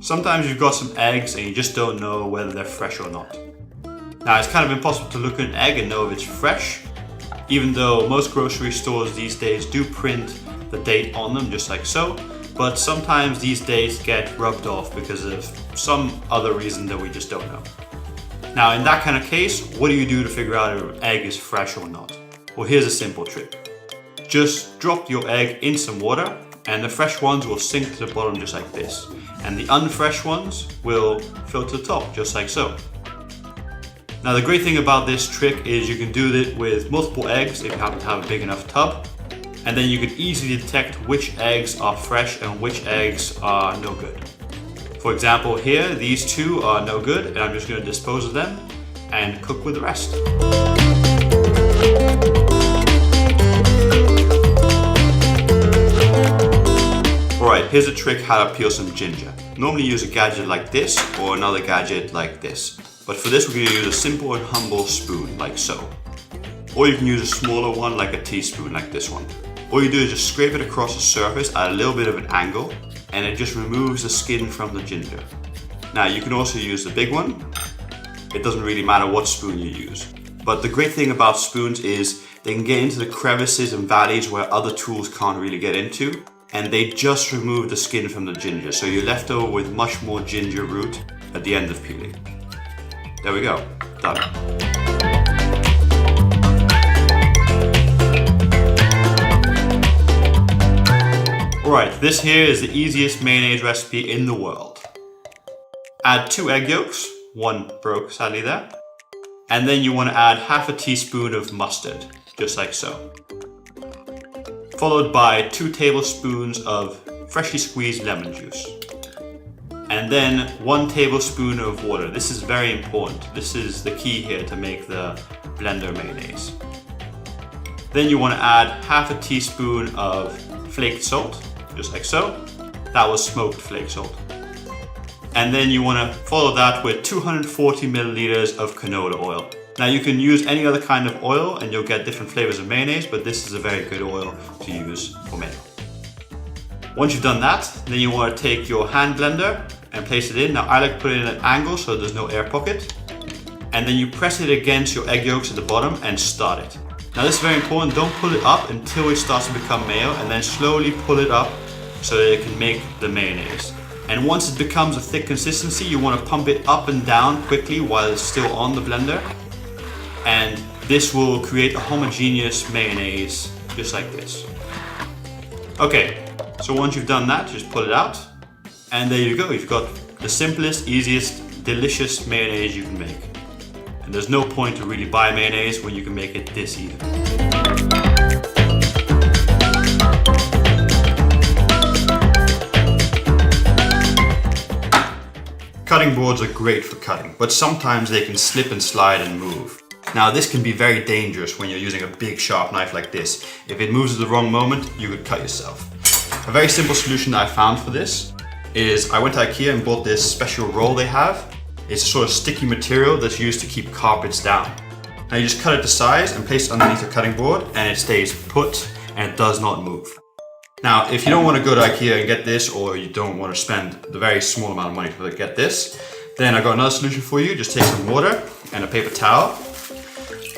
Sometimes you've got some eggs and you just don't know whether they're fresh or not. Now, it's kind of impossible to look at an egg and know if it's fresh, even though most grocery stores these days do print the date on them, just like so. But sometimes these dates get rubbed off because of some other reason that we just don't know. Now, in that kind of case, what do you do to figure out if an egg is fresh or not? Well, here's a simple trick. Just drop your egg in some water and the fresh ones will sink to the bottom just like this. And the unfresh ones will float to the top, just like so. Now, the great thing about this trick is you can do it with multiple eggs if you happen to have a big enough tub. And then you can easily detect which eggs are fresh and which eggs are no good. For example, here, these two are no good, and I'm just going to dispose of them and cook with the rest. Alright, here's a trick how to peel some ginger. Normally use a gadget like this or another gadget like this. But for this, we're going to use a simple and humble spoon, like so. Or you can use a smaller one like a teaspoon, like this one. All you do is just scrape it across the surface at a little bit of an angle, and it just removes the skin from the ginger. Now, you can also use the big one. It doesn't really matter what spoon you use. But the great thing about spoons is they can get into the crevices and valleys where other tools can't really get into, and they just remove the skin from the ginger, so you're left over with much more ginger root at the end of peeling. There we go, done. Alright, this here is the easiest mayonnaise recipe in the world. Add 2 egg yolks, one broke sadly there, and then you want to add half a teaspoon of mustard, just like so. Followed by 2 tablespoons of freshly squeezed lemon juice. And then 1 tablespoon of water. This is very important. This is the key here to make the blender mayonnaise. Then you want to add half a teaspoon of flaked salt, just like so. That was smoked flake salt. And then you want to follow that with 240 milliliters of canola oil. Now, you can use any other kind of oil and you'll get different flavors of mayonnaise, but this is a very good oil to use for mayo. Once you've done that, then you want to take your hand blender and place it in. Now, I like to put it in an angle so there's no air pocket. And then you press it against your egg yolks at the bottom and start it. Now, this is very important. Don't pull it up until it starts to become mayo, and then slowly pull it up so that it can make the mayonnaise. And once it becomes a thick consistency, you want to pump it up and down quickly while it's still on the blender. And this will create a homogeneous mayonnaise, just like this. Okay, so once you've done that, just pull it out. And there you go, you've got the simplest, easiest, delicious mayonnaise you can make. And there's no point to really buy mayonnaise when you can make it this easy. Cutting boards are great for cutting, but sometimes they can slip and slide and move. Now, this can be very dangerous when you're using a big sharp knife like this. If it moves at the wrong moment, you could cut yourself. A very simple solution that I found for this is I went to IKEA and bought this special roll they have. It's a sort of sticky material that's used to keep carpets down. Now, you just cut it to size and place it underneath the cutting board, and it stays put and it does not move. Now, if you don't want to go to IKEA and get this, or you don't want to spend the very small amount of money to get this, then I got another solution for you. Just take some water and a paper towel.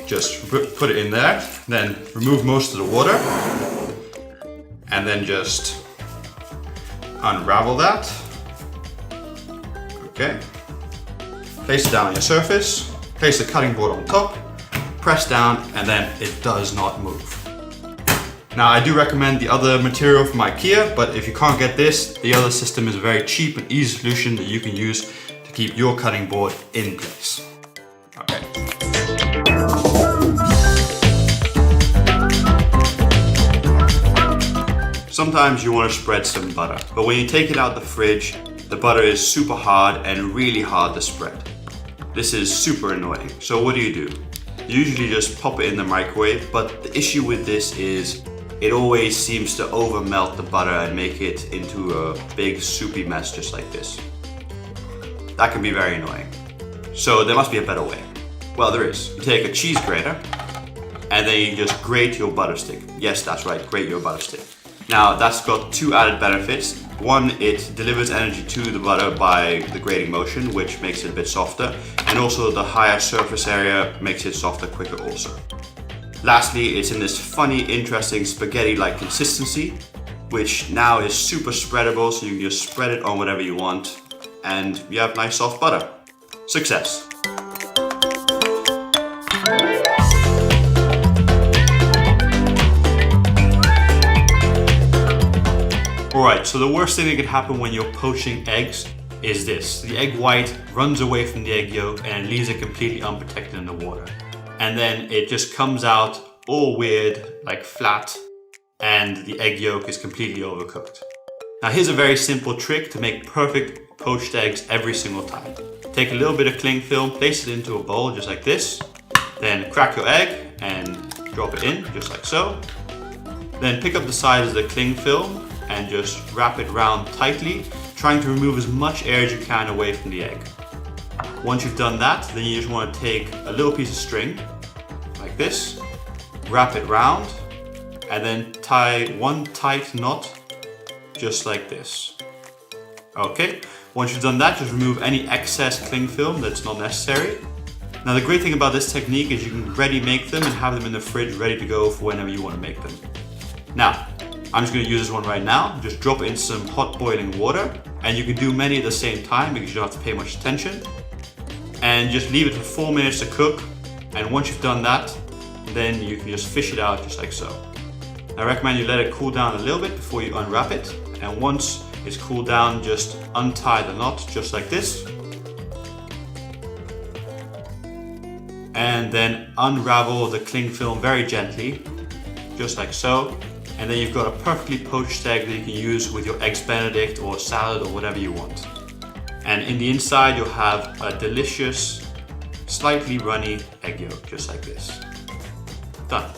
Just put it in there, then remove most of the water, and then just unravel that. Okay. Place it down on your surface, place the cutting board on top, press down, and then it does not move. Now, I do recommend the other material from IKEA, but if you can't get this, the other system is a very cheap and easy solution that you can use to keep your cutting board in place. Okay. Sometimes you want to spread some butter, but when you take it out the fridge, the butter is super hard and really hard to spread. This is super annoying. So what do? You usually just pop it in the microwave, but the issue with this is it always seems to over melt the butter and make it into a big soupy mess just like this. That can be very annoying. So there must be a better way. Well, there is. You take a cheese grater and then you just grate your butter stick. Yes, that's right, grate your butter stick. Now, that's got 2 added benefits. One, it delivers energy to the butter by the grating motion, which makes it a bit softer, and also the higher surface area makes it softer quicker also. Lastly, it's in this funny, interesting spaghetti-like consistency, which now is super spreadable, so you can just spread it on whatever you want, and you have nice soft butter. Success! Alright, so the worst thing that could happen when you're poaching eggs is this. The egg white runs away from the egg yolk and leaves it completely unprotected in the water. And then it just comes out all weird, like flat, and the egg yolk is completely overcooked. Now here's a very simple trick to make perfect poached eggs every single time. Take a little bit of cling film, place it into a bowl just like this, then crack your egg and drop it in just like so. Then pick up the sides of the cling film and just wrap it round tightly, trying to remove as much air as you can away from the egg. Once you've done that, then you just want to take a little piece of string, like this, wrap it round, and then tie one tight knot, just like this. Okay, once you've done that, just remove any excess cling film that's not necessary. Now the great thing about this technique is you can ready make them and have them in the fridge ready to go for whenever you want to make them. Now, I'm just going to use this one right now. Just drop it in some hot boiling water, and you can do many at the same time because you don't have to pay much attention. And just leave it for 4 minutes to cook, and once you've done that, then you can just fish it out just like so. I recommend you let it cool down a little bit before you unwrap it, and once it's cooled down, just untie the knot just like this. And then unravel the cling film very gently, just like so. And then you've got a perfectly poached egg that you can use with your eggs Benedict or salad or whatever you want. And in the inside you'll have a delicious, slightly runny egg yolk, just like this. Done.